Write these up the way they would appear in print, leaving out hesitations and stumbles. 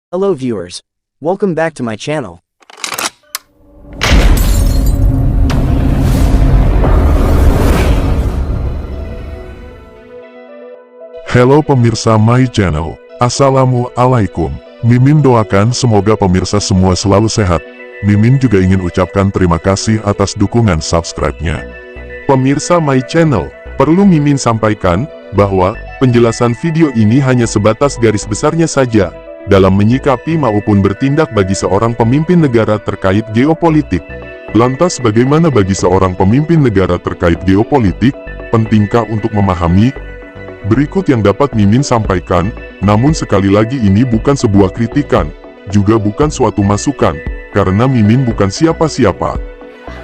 Hello viewers. Welcome back to my channel. Halo pemirsa my channel, Assalamualaikum. Mimin doakan semoga pemirsa semua selalu sehat. Mimin juga ingin ucapkan terima kasih atas dukungan subscribe-nya. Pemirsa my channel, perlu Mimin sampaikan bahwa penjelasan video ini hanya sebatas garis besarnya saja dalam menyikapi maupun bertindak bagi seorang pemimpin negara terkait geopolitik. Lantas bagaimana bagi seorang pemimpin negara terkait geopolitik? Pentingkah untuk memahami? Berikut yang dapat Mimin sampaikan, namun sekali lagi ini bukan sebuah kritikan, juga bukan suatu masukan, karena Mimin bukan siapa-siapa.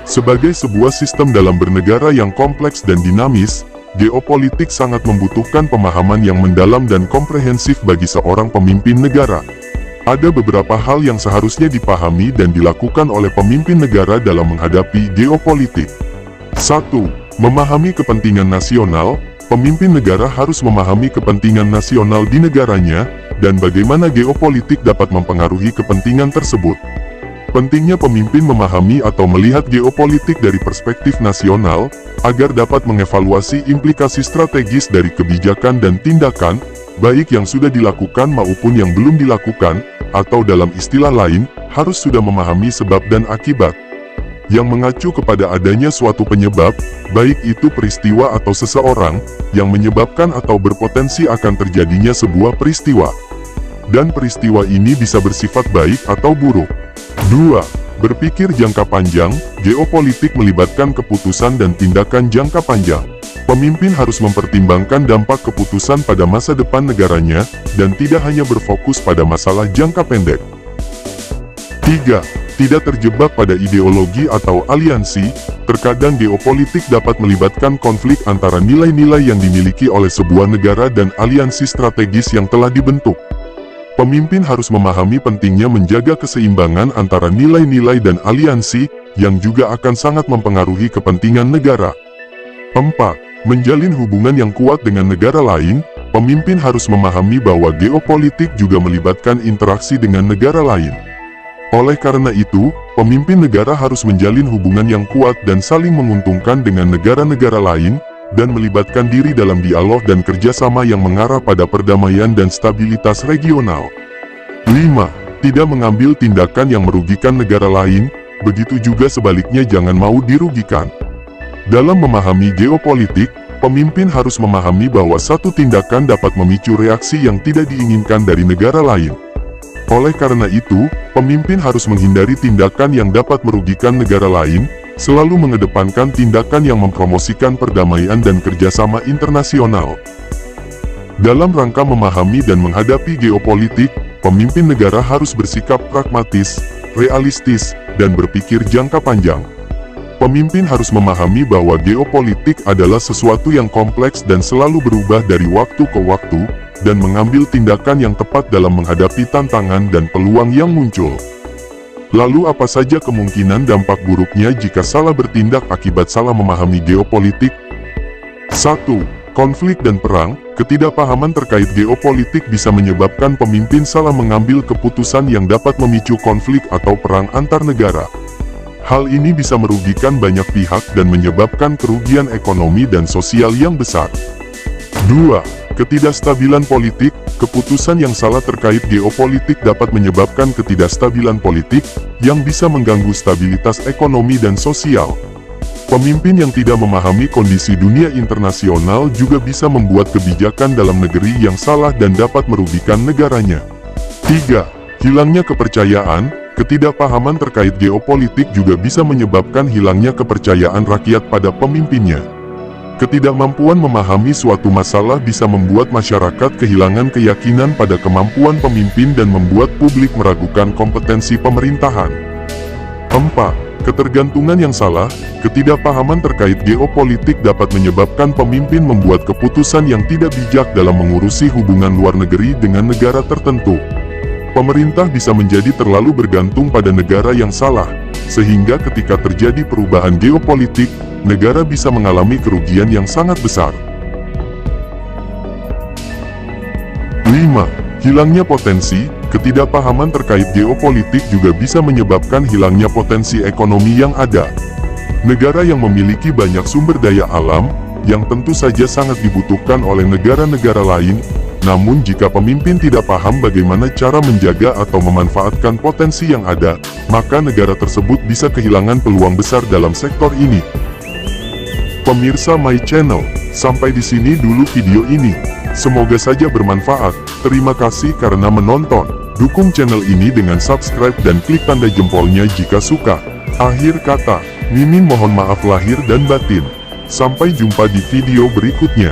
Sebagai sebuah sistem dalam bernegara yang kompleks dan dinamis, geopolitik sangat membutuhkan pemahaman yang mendalam dan komprehensif bagi seorang pemimpin negara. Ada beberapa hal yang seharusnya dipahami dan dilakukan oleh pemimpin negara dalam menghadapi geopolitik. 1. Memahami kepentingan nasional. Pemimpin negara harus memahami kepentingan nasional di negaranya, dan bagaimana geopolitik dapat mempengaruhi kepentingan tersebut. Pentingnya pemimpin memahami atau melihat geopolitik dari perspektif nasional, agar dapat mengevaluasi implikasi strategis dari kebijakan dan tindakan, baik yang sudah dilakukan maupun yang belum dilakukan, atau dalam istilah lain, harus sudah memahami sebab dan akibat. Yang mengacu kepada adanya suatu penyebab, baik itu peristiwa atau seseorang, yang menyebabkan atau berpotensi akan terjadinya sebuah peristiwa. Dan peristiwa ini bisa bersifat baik atau buruk. 2. Berpikir jangka panjang. Geopolitik melibatkan keputusan dan tindakan jangka panjang. Pemimpin harus mempertimbangkan dampak keputusan pada masa depan negaranya, dan tidak hanya berfokus pada masalah jangka pendek. 3. Tidak terjebak pada ideologi atau aliansi. Terkadang geopolitik dapat melibatkan konflik antara nilai-nilai yang dimiliki oleh sebuah negara dan aliansi strategis yang telah dibentuk. Pemimpin harus memahami pentingnya menjaga keseimbangan antara nilai-nilai dan aliansi, yang juga akan sangat mempengaruhi kepentingan negara. 4. Menjalin hubungan yang kuat dengan negara lain. Pemimpin harus memahami bahwa geopolitik juga melibatkan interaksi dengan negara lain. Oleh karena itu, pemimpin negara harus menjalin hubungan yang kuat dan saling menguntungkan dengan negara-negara lain, dan melibatkan diri dalam dialog dan kerjasama yang mengarah pada perdamaian dan stabilitas regional. 5. Tidak mengambil tindakan yang merugikan negara lain, begitu juga sebaliknya jangan mau dirugikan. Dalam memahami geopolitik, pemimpin harus memahami bahwa satu tindakan dapat memicu reaksi yang tidak diinginkan dari negara lain. Oleh karena itu, pemimpin harus menghindari tindakan yang dapat merugikan negara lain, selalu mengedepankan tindakan yang mempromosikan perdamaian dan kerjasama internasional. Dalam rangka memahami dan menghadapi geopolitik, pemimpin negara harus bersikap pragmatis, realistis, dan berpikir jangka panjang. Pemimpin harus memahami bahwa geopolitik adalah sesuatu yang kompleks dan selalu berubah dari waktu ke waktu, dan mengambil tindakan yang tepat dalam menghadapi tantangan dan peluang yang muncul. Lalu apa saja kemungkinan dampak buruknya jika salah bertindak akibat salah memahami geopolitik? 1. Konflik dan perang. Ketidakpahaman terkait geopolitik bisa menyebabkan pemimpin salah mengambil keputusan yang dapat memicu konflik atau perang antar negara. Hal ini bisa merugikan banyak pihak dan menyebabkan kerugian ekonomi dan sosial yang besar. 2. Ketidakstabilan politik. Keputusan yang salah terkait geopolitik dapat menyebabkan ketidakstabilan politik, yang bisa mengganggu stabilitas ekonomi dan sosial. Pemimpin yang tidak memahami kondisi dunia internasional juga bisa membuat kebijakan dalam negeri yang salah dan dapat merugikan negaranya. 3. Hilangnya kepercayaan. Ketidakpahaman terkait geopolitik juga bisa menyebabkan hilangnya kepercayaan rakyat pada pemimpinnya. Ketidakmampuan memahami suatu masalah bisa membuat masyarakat kehilangan keyakinan pada kemampuan pemimpin dan membuat publik meragukan kompetensi pemerintahan. 4. Ketergantungan yang salah. Ketidakpahaman terkait geopolitik dapat menyebabkan pemimpin membuat keputusan yang tidak bijak dalam mengurusi hubungan luar negeri dengan negara tertentu. Pemerintah bisa menjadi terlalu bergantung pada negara yang salah, sehingga ketika terjadi perubahan geopolitik, negara bisa mengalami kerugian yang sangat besar. 5. Hilangnya potensi. Ketidakpahaman terkait geopolitik juga bisa menyebabkan hilangnya potensi ekonomi yang ada. Negara yang memiliki banyak sumber daya alam, yang tentu saja sangat dibutuhkan oleh negara-negara lain, namun jika pemimpin tidak paham bagaimana cara menjaga atau memanfaatkan potensi yang ada, maka negara tersebut bisa kehilangan peluang besar dalam sektor ini. Pemirsa My Channel, sampai di sini dulu video ini. Semoga saja bermanfaat. Terima kasih karena menonton. Dukung channel ini dengan subscribe dan klik tanda jempolnya jika suka. Akhir kata, Mimin mohon maaf lahir dan batin. Sampai jumpa di video berikutnya.